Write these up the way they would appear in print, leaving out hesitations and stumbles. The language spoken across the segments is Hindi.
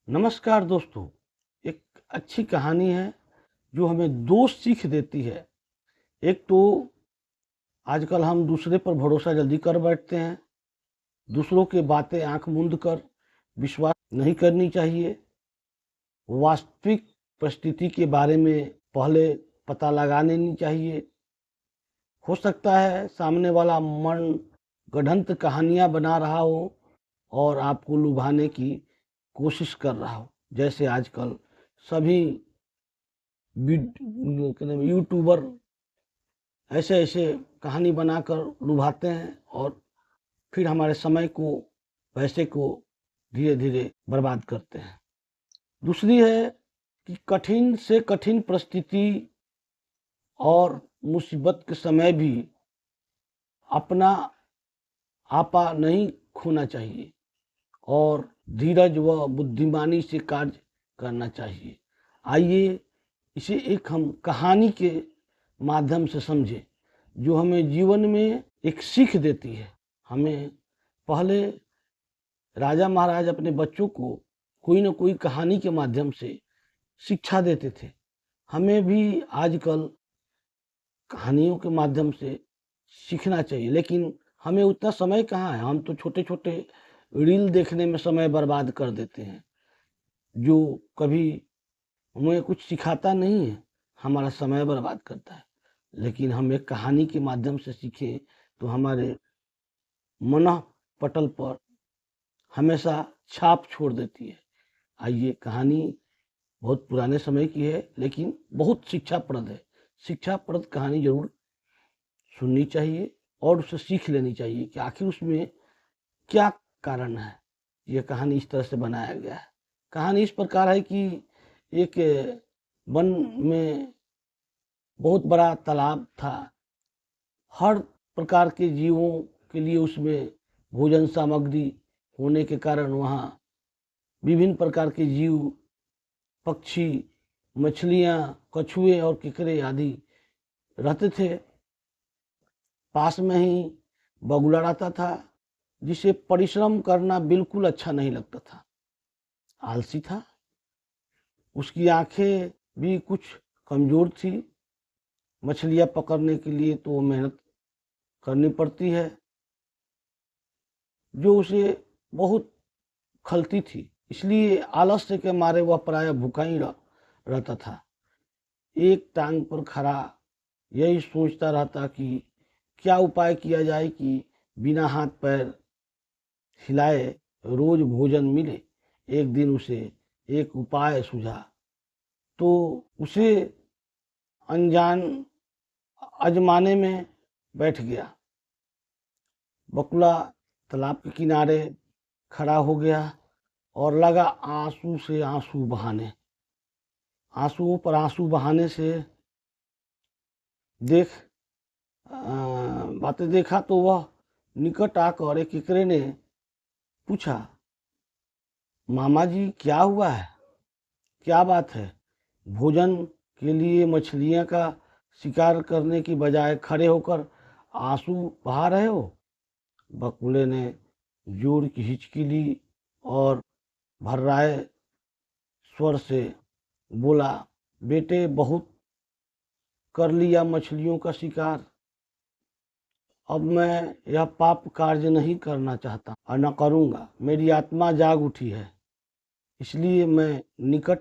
नमस्कार दोस्तों। एक अच्छी कहानी है जो हमें दो सीख देती है। एक तो आजकल हम दूसरे पर भरोसा जल्दी कर बैठते हैं। दूसरों की बातें आंख मूंद कर विश्वास नहीं करनी चाहिए। वास्तविक परिस्थिति के बारे में पहले पता लगा लेनी चाहिए। हो सकता है सामने वाला मन गढ़ंत कहानियां बना रहा हो और आपको लुभाने की कोशिश कर रहा हो। जैसे आजकल सभी यूट्यूबर ऐसे ऐसे कहानी बनाकर लुभाते हैं और फिर हमारे समय को, पैसे को धीरे धीरे बर्बाद करते हैं। दूसरी है कि कठिन से कठिन परिस्थिति और मुसीबत के समय भी अपना आपा नहीं खोना चाहिए और धीरज व बुद्धिमानी से कार्य करना चाहिए। आइए इसे एक हम कहानी के माध्यम से समझें जो हमें जीवन में एक सीख देती है। हमें पहले राजा महाराज अपने बच्चों को कोई न कोई कहानी के माध्यम से शिक्षा देते थे। हमें भी आजकल कहानियों के माध्यम से सीखना चाहिए, लेकिन हमें उतना समय कहाँ है। हम तो छोटे छोटे रील देखने में समय बर्बाद कर देते हैं जो कभी हमें कुछ सिखाता नहीं है, हमारा समय बर्बाद करता है। लेकिन हम एक कहानी के माध्यम से सीखें तो हमारे मन पटल पर हमेशा छाप छोड़ देती है। आइए, कहानी बहुत पुराने समय की है लेकिन बहुत शिक्षाप्रद है। शिक्षाप्रद कहानी जरूर सुननी चाहिए और उसे सीख लेनी चाहिए कि आखिर उसमें क्या कारण है। यह कहानी इस तरह से बनाया गया है। कहानी इस प्रकार है कि एक वन में बहुत बड़ा तालाब था। हर प्रकार के जीवों के लिए उसमें भोजन सामग्री होने के कारण वहाँ विभिन्न प्रकार के जीव, पक्षी, मछलियाँ, कछुए और केकड़े आदि रहते थे। पास में ही बगुला रहता था जिसे परिश्रम करना बिल्कुल अच्छा नहीं लगता था। आलसी था। उसकी आंखें भी कुछ कमजोर थी। मछलियां पकड़ने के लिए तो मेहनत करनी पड़ती है जो उसे बहुत खलती थी, इसलिए आलस्य के मारे वह प्रायः भूखा ही रहता था। एक टांग पर खड़ा यही सोचता रहता कि क्या उपाय किया जाए कि बिना हाथ पैर हिलाए रोज भोजन मिले। एक दिन उसे एक उपाय सूझा तो उसे अनजान आजमाने में बैठ गया। बकुला तालाब के किनारे खड़ा हो गया और लगा आंसू से आंसू बहाने। आंसुओं पर आंसू बहाने से बातें देखा तो वह निकट आकर एक केकड़े ने पूछा, मामा जी क्या हुआ है, क्या बात है? भोजन के लिए मछलियां का शिकार करने की बजाय खड़े होकर आंसू बहा रहे हो? बकुले ने जोर की हिचकी ली और भर्राए स्वर से बोला, बेटे बहुत कर लिया मछलियों का शिकार। अब मैं यह पाप कार्य नहीं करना चाहता और न करूँगा। मेरी आत्मा जाग उठी है, इसलिए मैं निकट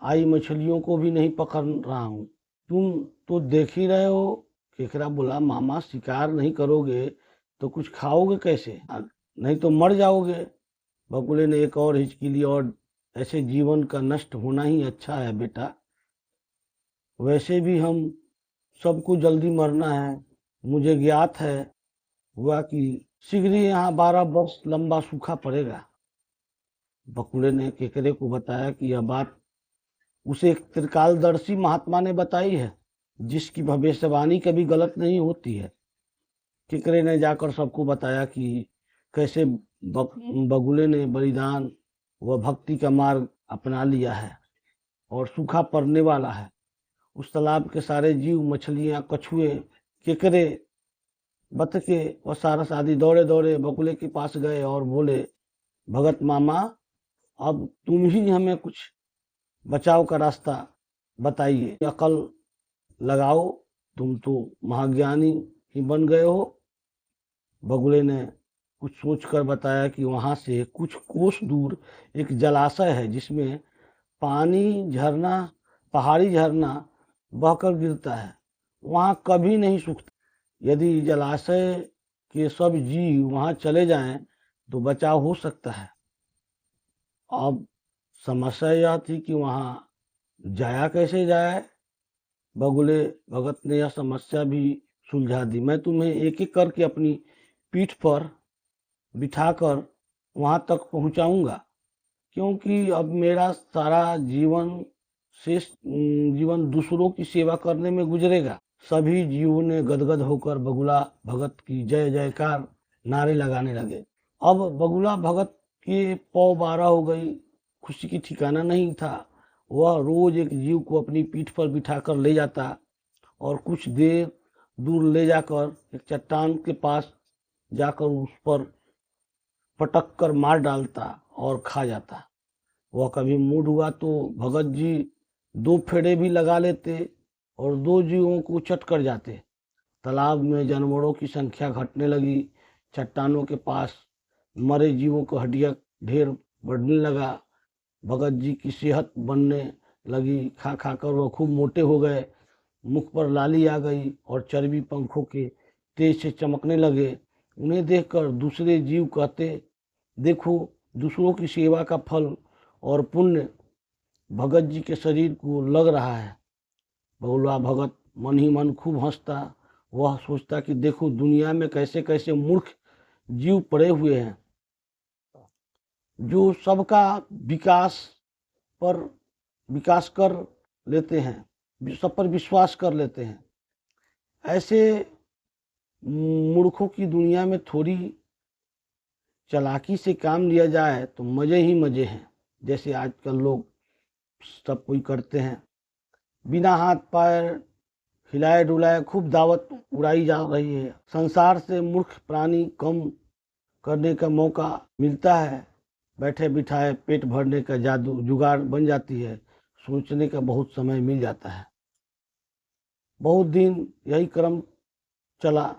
आई मछलियों को भी नहीं पकड़ रहा हूँ। तुम तो देख ही रहे हो। केकड़ा बोला, मामा शिकार नहीं करोगे तो कुछ खाओगे कैसे? नहीं तो मर जाओगे। बकुले ने एक और हिचकी ली और ऐसे जीवन का नष्ट होना ही अच्छा है बेटा। वैसे भी हम सबको जल्दी मरना है। मुझे ज्ञात है हुआ कि शीघ्र ही यहाँ 12 वर्ष लंबा सूखा पड़ेगा। बकुले ने केकड़े को बताया कि यह बात उसे एक त्रिकालदर्शी महात्मा ने बताई है जिसकी भविष्यवाणी कभी गलत नहीं होती है। केकड़े ने जाकर सबको बताया कि कैसे बगुले ने बलिदान व भक्ति का मार्ग अपना लिया है और सूखा पड़ने वाला है। उस तालाब के सारे जीव, मछलियां, कछुए, केकड़े, बतखे और सारस आदि दौड़े दौड़े बगुले के पास गए और बोले, भगत मामा अब तुम ही हमें कुछ बचाव का रास्ता बताइए, अकल लगाओ, तुम तो महाज्ञानी ही बन गए हो। बगुले ने कुछ सोचकर बताया कि वहां से कुछ कोस दूर एक जलाशय है जिसमें पानी झरना, पहाड़ी झरना बहकर गिरता है, वहां कभी नहीं सूखता। यदि जलाशय के सब जीव वहां चले जाएं तो बचाव हो सकता है। अब समस्या यह थी कि वहां जाया कैसे जाए। बगुले भगत ने यह समस्या भी सुलझा दी। मैं तुम्हें एक एक करके अपनी पीठ पर बिठाकर वहां तक पहुंचाऊंगा, क्योंकि अब मेरा सारा जीवन दूसरों की सेवा करने में गुजरेगा। सभी जीवों ने गदगद होकर बगुला भगत की जय जयकार नारे लगाने लगे। अब बगुला भगत के पौ 12 हो गई, खुशी की ठिकाना नहीं था। वह रोज एक जीव को अपनी पीठ पर बिठाकर ले जाता और कुछ देर दूर ले जाकर एक चट्टान के पास जाकर उस पर पटक कर मार डालता और खा जाता। वह कभी मूड हुआ तो भगत जी 2 फेरे भी लगा लेते और 2 जीवों को चट कर जाते। तालाब में जानवरों की संख्या घटने लगी। चट्टानों के पास मरे जीवों को हड्डियां ढेर बढ़ने लगा। भगत जी की सेहत बनने लगी। खा खा कर वह खूब मोटे हो गए। मुख पर लाली आ गई और चर्बी पंखों के तेज से चमकने लगे। उन्हें देखकर दूसरे जीव कहते, देखो दूसरों की सेवा का फल और पुण्य भगत जी के शरीर को लग रहा है। बगुला भगत मन ही मन खूब हंसता। वह सोचता कि देखो दुनिया में कैसे कैसे मूर्ख जीव पड़े हुए हैं जो सबका विकास कर लेते हैं, सब पर विश्वास कर लेते हैं। ऐसे मूर्खों की दुनिया में थोड़ी चालाकी से काम लिया जाए तो मजे ही मजे हैं, जैसे आजकल लोग सब कोई करते हैं। बिना हाथ पैर हिलाए डुलाए खूब दावत उड़ाई जा रही है। संसार से मूर्ख प्राणी कम करने का मौका मिलता है। बैठे बिठाए पेट भरने का जादू जुगाड़ बन जाती है। सोचने का बहुत समय मिल जाता है। बहुत दिन यही क्रम चला।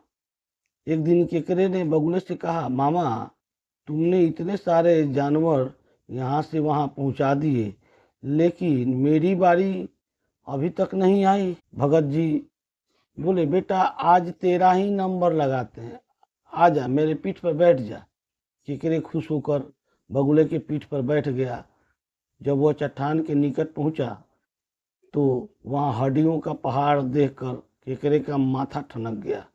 एक दिन केकरे ने बगुले से कहा, मामा तुमने इतने सारे जानवर यहाँ से वहाँ पहुँचा दिए, लेकिन मेरी बारी अभी तक नहीं आई। भगत जी बोले, बेटा आज तेरा ही नंबर लगाते हैं, आ जा मेरे पीठ पर बैठ जा। केकरे खुश होकर बगुले के पीठ पर बैठ गया। जब वह चट्टान के निकट पहुंचा तो वहां हड्डियों का पहाड़ देखकर केकरे का माथा ठनक गया।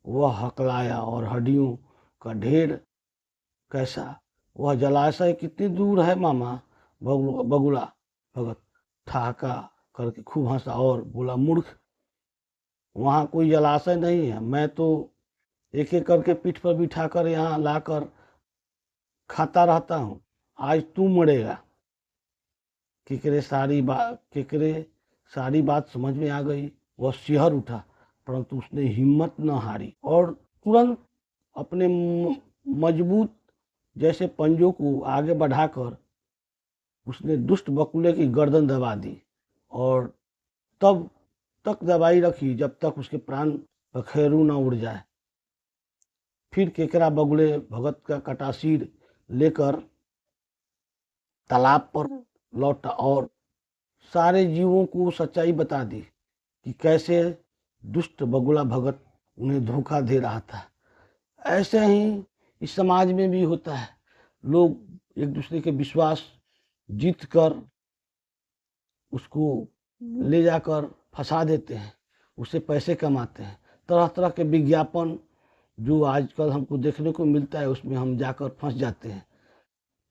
वह हकलाया और हड्डियों का ढेर कैसा? वह जलाशय कितनी दूर है मामा? बगुला भगत ठहाका करके खूब हंसा और बोला, मूर्ख वहाँ कोई जलाशय नहीं है। मैं तो एक एक करके पीठ पर बिठाकर यहाँ लाकर खाता रहता हूँ। आज तू मरेगा। केकरे सारी बात समझ में आ गई। वह सिहर उठा, परंतु उसने हिम्मत न हारी और तुरंत अपने मजबूत जैसे पंजों को आगे बढ़ाकर उसने दुष्ट बकुले की गर्दन दबा दी और तब तक दबाई रखी जब तक उसके प्राण पखेरु न उड़ जाए। फिर केकरा बगुले भगत का कटासीर लेकर तालाब पर लौटा और सारे जीवों को सच्चाई बता दी कि कैसे दुष्ट बगुला भगत उन्हें धोखा दे रहा था। ऐसे ही इस समाज में भी होता है। लोग एक दूसरे के विश्वास जीत कर उसको ले जाकर फंसा देते हैं, उससे पैसे कमाते हैं। तरह तरह के विज्ञापन जो आजकल हमको देखने को मिलता है उसमें हम जाकर फंस जाते हैं।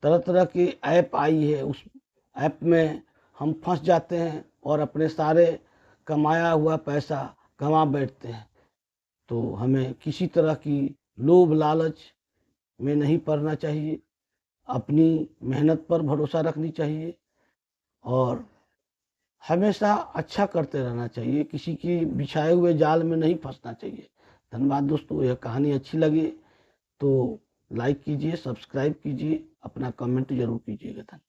तरह तरह की ऐप आई है, उस ऐप में हम फंस जाते हैं और अपने सारे कमाया हुआ पैसा गंवा बैठते हैं। तो हमें किसी तरह की लोभ लालच में नहीं पड़ना चाहिए। अपनी मेहनत पर भरोसा रखनी चाहिए और हमेशा अच्छा करते रहना चाहिए। किसी की बिछाए हुए जाल में नहीं फंसना चाहिए। धन्यवाद दोस्तों। यह कहानी अच्छी लगी तो लाइक कीजिए, सब्सक्राइब कीजिए, अपना कमेंट जरूर कीजिएगा। धन्यवाद।